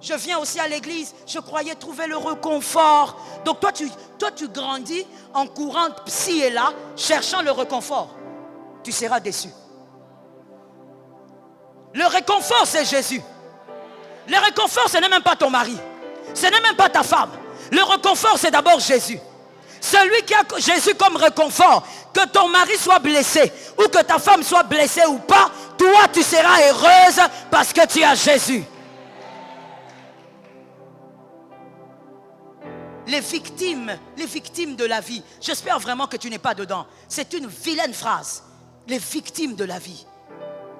je viens aussi à l'église, je croyais trouver le réconfort. Donc toi tu grandis en courant ci et là, cherchant le réconfort. Tu seras déçu. Le réconfort, c'est Jésus. Le réconfort, ce n'est même pas ton mari. Ce n'est même pas ta femme. Le réconfort, c'est d'abord Jésus. Celui qui a Jésus comme réconfort, que ton mari soit blessé ou que ta femme soit blessée ou pas, toi tu seras heureuse parce que tu as Jésus. Les victimes de la vie. J'espère vraiment que tu n'es pas dedans. C'est une vilaine phrase. Les victimes de la vie.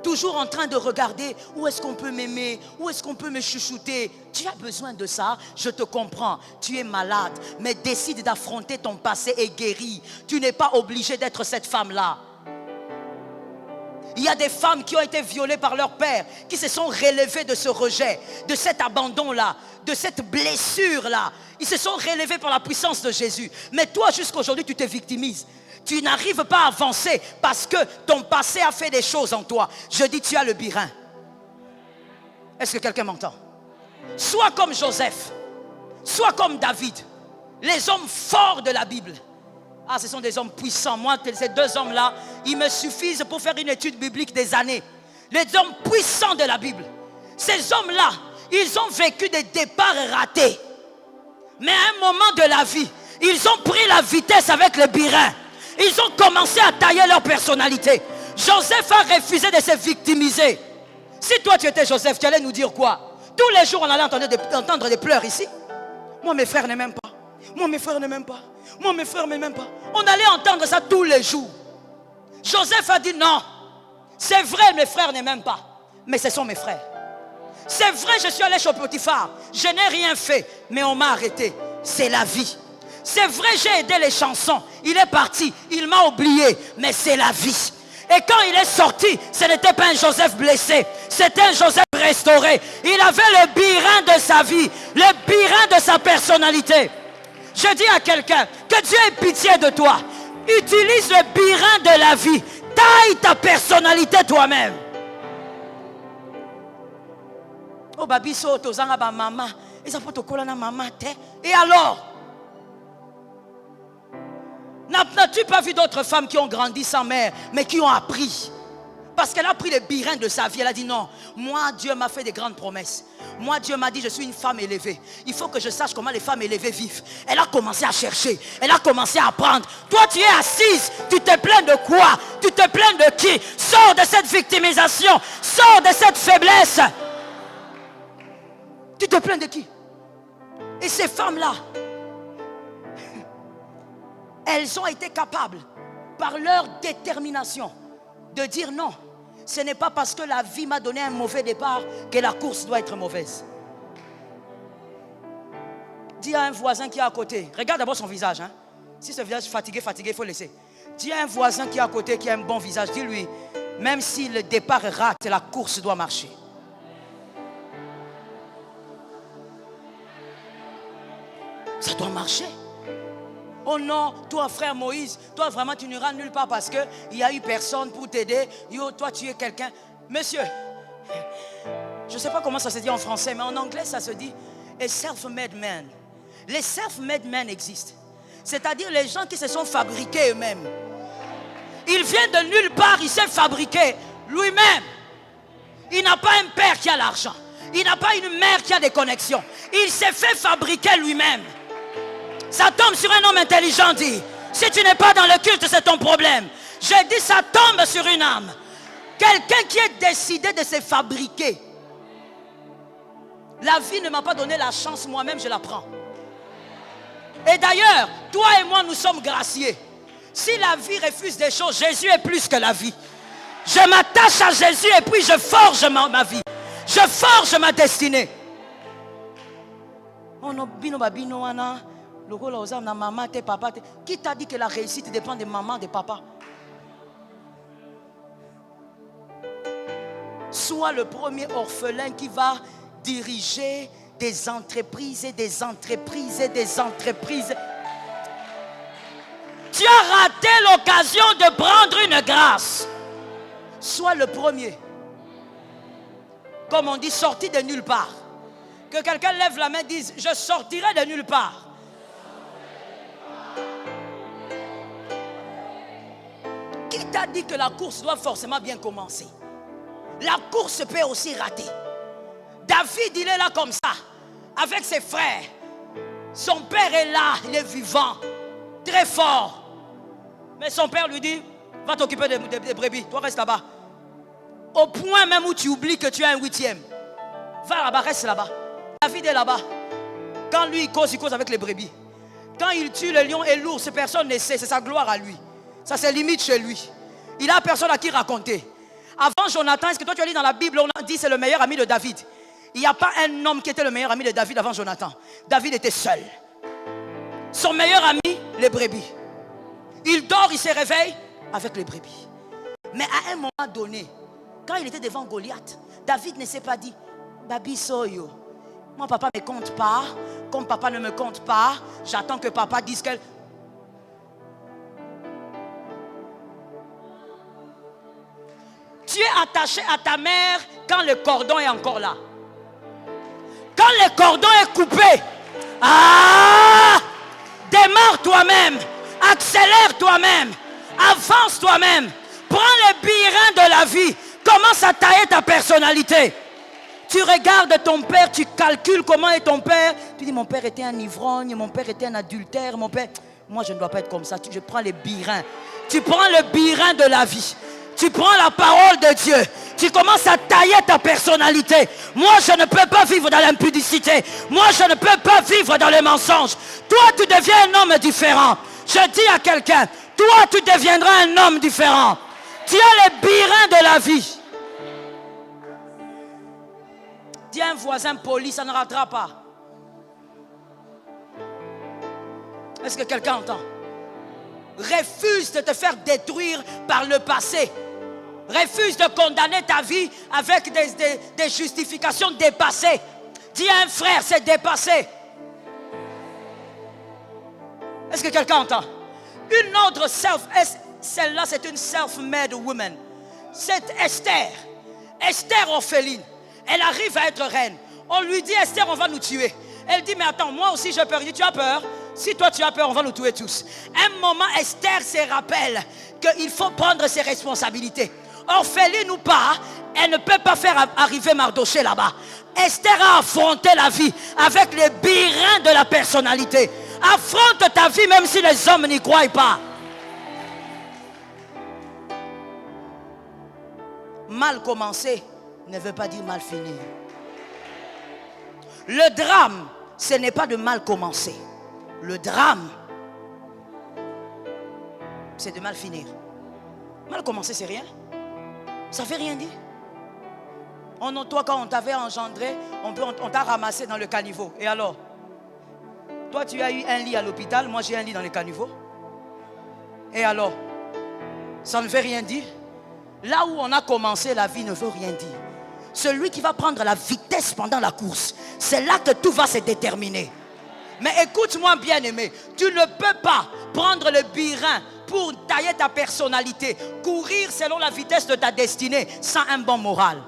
Toujours en train de regarder où est-ce qu'on peut m'aimer, où est-ce qu'on peut me chouchouter. Tu as besoin de ça, je te comprends. Tu es malade, mais décide d'affronter ton passé et guéris. Tu n'es pas obligé d'être cette femme-là. Il y a des femmes qui ont été violées par leur père, qui se sont relevées de ce rejet, de cet abandon-là, de cette blessure-là. Ils se sont relevés par la puissance de Jésus. Mais toi, jusqu'à aujourd'hui, tu te victimises. Tu n'arrives pas à avancer parce que ton passé a fait des choses en toi. Je dis, tu as le birin. Est-ce que quelqu'un m'entend? Sois comme Joseph, sois comme David, les hommes forts de la Bible. Ah, ce sont des hommes puissants. Moi, ces deux hommes-là, ils me suffisent pour faire une étude biblique des années. Les hommes puissants de la Bible. Ces hommes-là, ils ont vécu des départs ratés. Mais à un moment de la vie, ils ont pris la vitesse avec le birin. Ils ont commencé à tailler leur personnalité. Joseph a refusé de se victimiser. Si toi tu étais Joseph, tu allais nous dire quoi? Tous les jours on allait entendre des pleurs ici. Moi mes frères ne m'aiment pas. Moi mes frères ne m'aiment pas. Moi mes frères ne m'aiment pas. On allait entendre ça tous les jours. Joseph a dit non. C'est vrai mes frères ne m'aiment pas. Mais ce sont mes frères. C'est vrai je suis allé chez Potiphar. Je n'ai rien fait. Mais on m'a arrêté. C'est la vie. C'est vrai, j'ai aidé les chansons. Il est parti, il m'a oublié. Mais c'est la vie. Et quand il est sorti, ce n'était pas un Joseph blessé. C'était un Joseph restauré. Il avait le birin de sa vie. Le birin de sa personnalité. Je dis à quelqu'un, que Dieu ait pitié de toi. Utilise le birin de la vie. Taille ta personnalité toi-même. Oh, babiso, tozanga ba maman. Et alors? N'as-tu pas vu d'autres femmes qui ont grandi sans mère, mais qui ont appris? Parce qu'elle a pris le birin de sa vie. Elle a dit non, moi Dieu m'a fait des grandes promesses. Moi Dieu m'a dit je suis une femme élevée. Il faut que je sache comment les femmes élevées vivent. Elle a commencé à chercher. Elle a commencé à apprendre. Toi tu es assise. Tu te plains de quoi? Tu te plains de qui? Sors de cette victimisation. Sors de cette faiblesse. Tu te plains de qui? Et ces femmes-là, elles ont été capables, par leur détermination, de dire non. Ce n'est pas parce que la vie m'a donné un mauvais départ que la course doit être mauvaise. Dis à un voisin qui est à côté, regarde d'abord son visage. Hein. Si ce visage fatigué, il faut laisser. Dis à un voisin qui est à côté, qui a un bon visage, dis-lui, même si le départ rate, la course doit marcher. Ça doit marcher. Oh non, toi frère Moïse, toi vraiment tu n'iras nulle part parce qu'il n'y a eu personne pour t'aider. Yo, toi tu es quelqu'un. Monsieur, je ne sais pas comment ça se dit en français, mais en anglais ça se dit a self-made man. Les self-made men existent. C'est-à-dire les gens qui se sont fabriqués eux-mêmes. Il vient de nulle part, il s'est fabriqué lui-même. Il n'a pas un père qui a l'argent. Il n'a pas une mère qui a des connexions. Il s'est fait fabriquer lui-même. Ça tombe sur un homme intelligent, dit. Si tu n'es pas dans le culte, c'est ton problème. J'ai dit, ça tombe sur une âme. Quelqu'un qui est décidé de se fabriquer. La vie ne m'a pas donné la chance, moi-même je la prends. Et d'ailleurs, toi et moi, nous sommes graciés. Si la vie refuse des choses, Jésus est plus que la vie. Je m'attache à Jésus et puis je forge ma vie. Je forge ma destinée. Qui t'a dit que la réussite dépend de maman, de papa? Sois le premier orphelin qui va diriger des entreprises et des entreprises et des entreprises. Tu as raté l'occasion de prendre une grâce. Sois le premier. Comme on dit, sorti de nulle part. Que quelqu'un lève la main et dise, je sortirai de nulle part. Qui t'a dit que la course doit forcément bien commencer? La course peut aussi rater. David, il est là comme ça, avec ses frères. Son père est là, il est vivant, très fort. Mais son père lui dit, va t'occuper des brebis, toi reste là-bas. Au point même où tu oublies que tu as un 8e. Va là-bas, reste là-bas. David est là-bas. Quand lui, il cause avec les brebis. Quand il tue le lion et l'ours, personne ne sait, c'est sa gloire à lui. Ça c'est limite chez lui. Il n'a personne à qui raconter. Avant Jonathan, est-ce que toi tu as lu dans la Bible, on a dit c'est le meilleur ami de David. Il n'y a pas un homme qui était le meilleur ami de David avant Jonathan. David était seul. Son meilleur ami, les brebis. Il dort, il se réveille avec les brebis. Mais à un moment donné, quand il était devant Goliath, David ne s'est pas dit, Babi Soyo, moi papa ne me compte pas. Comme papa ne me compte pas, j'attends que papa dise qu'elle... Tu es attaché à ta mère quand le cordon est encore là. Quand le cordon est coupé, démarre toi-même, accélère toi-même, avance toi-même, prends le birin de la vie, commence à tailler ta personnalité. Tu regardes ton père, tu calcules comment est ton père. Tu dis mon père était un ivrogne, mon père était un adultère, mon père... Moi je ne dois pas être comme ça, je prends les birins. Tu prends le birin de la vie. Tu prends la parole de Dieu. Tu commences à tailler ta personnalité. Moi, je ne peux pas vivre dans l'impudicité. Moi, je ne peux pas vivre dans les mensonges. Toi, tu deviens un homme différent. Je dis à quelqu'un, toi, tu deviendras un homme différent. Tu as les birins de la vie. Dis à un voisin poli, ça ne ratera pas. Est-ce que quelqu'un entend? Refuse de te faire détruire par le passé. Refuse de condamner ta vie avec des justifications dépassées. Dis à un frère, c'est dépassé. Est-ce que quelqu'un entend? Une autre celle-là c'est une self-made woman. C'est Esther. Esther orpheline. Elle arrive à être reine. On lui dit, Esther, on va nous tuer. Elle dit, mais attends, moi aussi j'ai peur. Il dit, tu as peur? Si toi tu as peur, on va nous tuer tous. Un moment, Esther se rappelle qu'il faut prendre ses responsabilités. Orpheline ou pas, elle ne peut pas faire arriver Mardoché là-bas. Esther a affronté la vie avec les birins de la personnalité. Affronte ta vie même si les hommes n'y croient pas. Mal commencer ne veut pas dire mal finir. Le drame, ce n'est pas de mal commencer. Le drame, c'est de mal finir. Mal commencer, c'est rien. Ça ne fait rien dire. Toi, quand on t'avait engendré, on t'a ramassé dans le caniveau. Et alors? Toi, tu as eu un lit à l'hôpital, moi j'ai un lit dans le caniveau. Et alors? Ça ne veut rien dire. Là où on a commencé, la vie ne veut rien dire. Celui qui va prendre la vitesse pendant la course, c'est là que tout va se déterminer. Mais écoute-moi bien aimé, tu ne peux pas prendre le birin pour tailler ta personnalité, courir selon la vitesse de ta destinée sans un bon moral.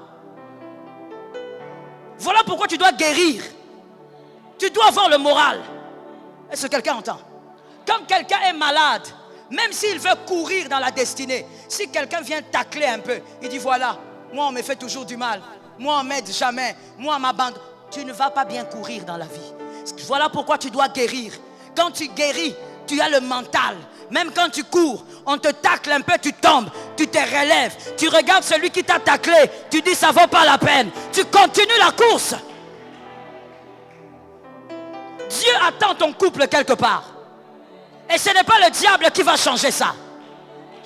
Voilà pourquoi tu dois guérir. Tu dois avoir le moral. Est-ce que quelqu'un entend? Quand quelqu'un est malade, même s'il veut courir dans la destinée, si quelqu'un vient tacler un peu, il dit voilà, moi on me fait toujours du mal, moi on m'aide jamais, moi on m'abandonne. Tu ne vas pas bien courir dans la vie. Voilà pourquoi tu dois guérir. Quand tu guéris, tu as le mental. Même quand tu cours, on te tacle un peu, tu tombes, tu te relèves. Tu regardes celui qui t'a taclé, tu dis ça ne vaut pas la peine. Tu continues la course. Dieu attend ton couple quelque part. Et ce n'est pas le diable qui va changer ça.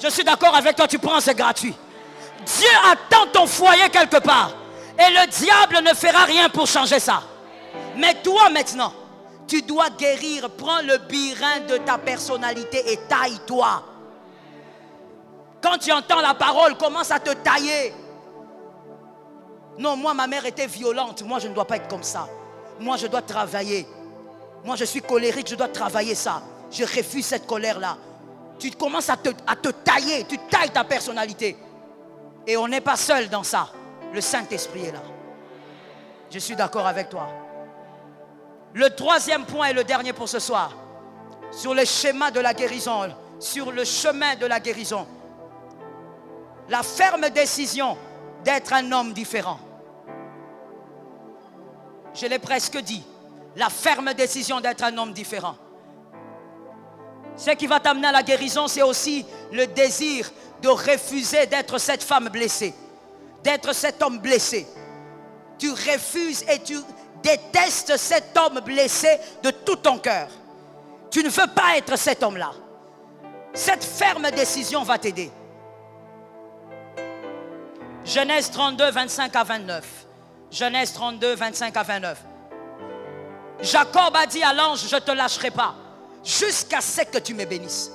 Je suis d'accord avec toi, tu prends, c'est gratuit. Dieu attend ton foyer quelque part. Et le diable ne fera rien pour changer ça. Mais toi maintenant, tu dois guérir. Prends le birin de ta personnalité et taille-toi. Quand tu entends la parole, commence à te tailler. Non, moi ma mère était violente. Moi je ne dois pas être comme ça. Moi je dois travailler. Moi je suis colérique, je dois travailler ça. Je refuse cette colère-là. Tu commences à te tailler. Tu tailles ta personnalité. Et on n'est pas seul dans ça. Le Saint-Esprit est là. Je suis d'accord avec toi. Le troisième point et le dernier pour ce soir, sur le schéma de la guérison, sur le chemin de la guérison, la ferme décision d'être un homme différent. Je l'ai presque dit, la ferme décision d'être un homme différent. Ce qui va t'amener à la guérison, c'est aussi le désir de refuser d'être cette femme blessée, d'être cet homme blessé. Tu refuses et tu détestes cet homme blessé de tout ton cœur. Tu ne veux pas être cet homme-là. Cette ferme décision va t'aider. Genèse 32, 25 à 29. Genèse 32, 25 à 29. Jacob a dit à l'ange, je ne te lâcherai pas, jusqu'à ce que tu me bénisses.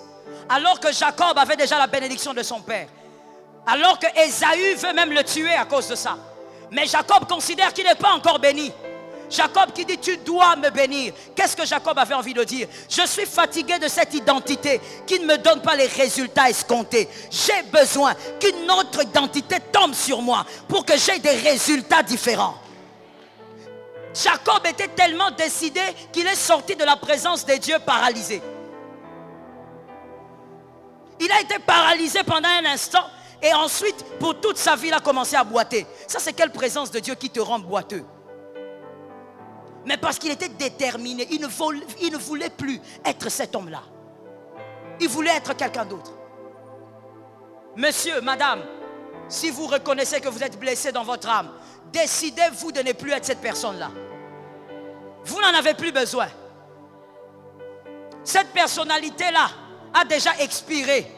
Alors que Jacob avait déjà la bénédiction de son père. Alors que Ésaü veut même le tuer à cause de ça. Mais Jacob considère qu'il n'est pas encore béni. Jacob qui dit, tu dois me bénir. Qu'est-ce que Jacob avait envie de dire? Je suis fatigué de cette identité qui ne me donne pas les résultats escomptés. J'ai besoin qu'une autre identité tombe sur moi pour que j'aie des résultats différents. Jacob était tellement décidé qu'il est sorti de la présence de Dieu paralysé. Il a été paralysé pendant un instant et ensuite, pour toute sa vie, il a commencé à boiter. Ça, c'est quelle présence de Dieu qui te rend boiteux? Mais parce qu'il était déterminé, il ne voulait plus être cet homme-là. Il voulait être quelqu'un d'autre. Monsieur, madame, si vous reconnaissez que vous êtes blessé dans votre âme, décidez-vous de ne plus être cette personne-là. Vous n'en avez plus besoin. Cette personnalité-là a déjà expiré.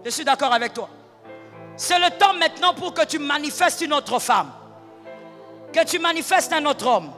Je suis d'accord avec toi. C'est le temps maintenant pour que tu manifestes une autre femme. Que tu manifestes un autre homme.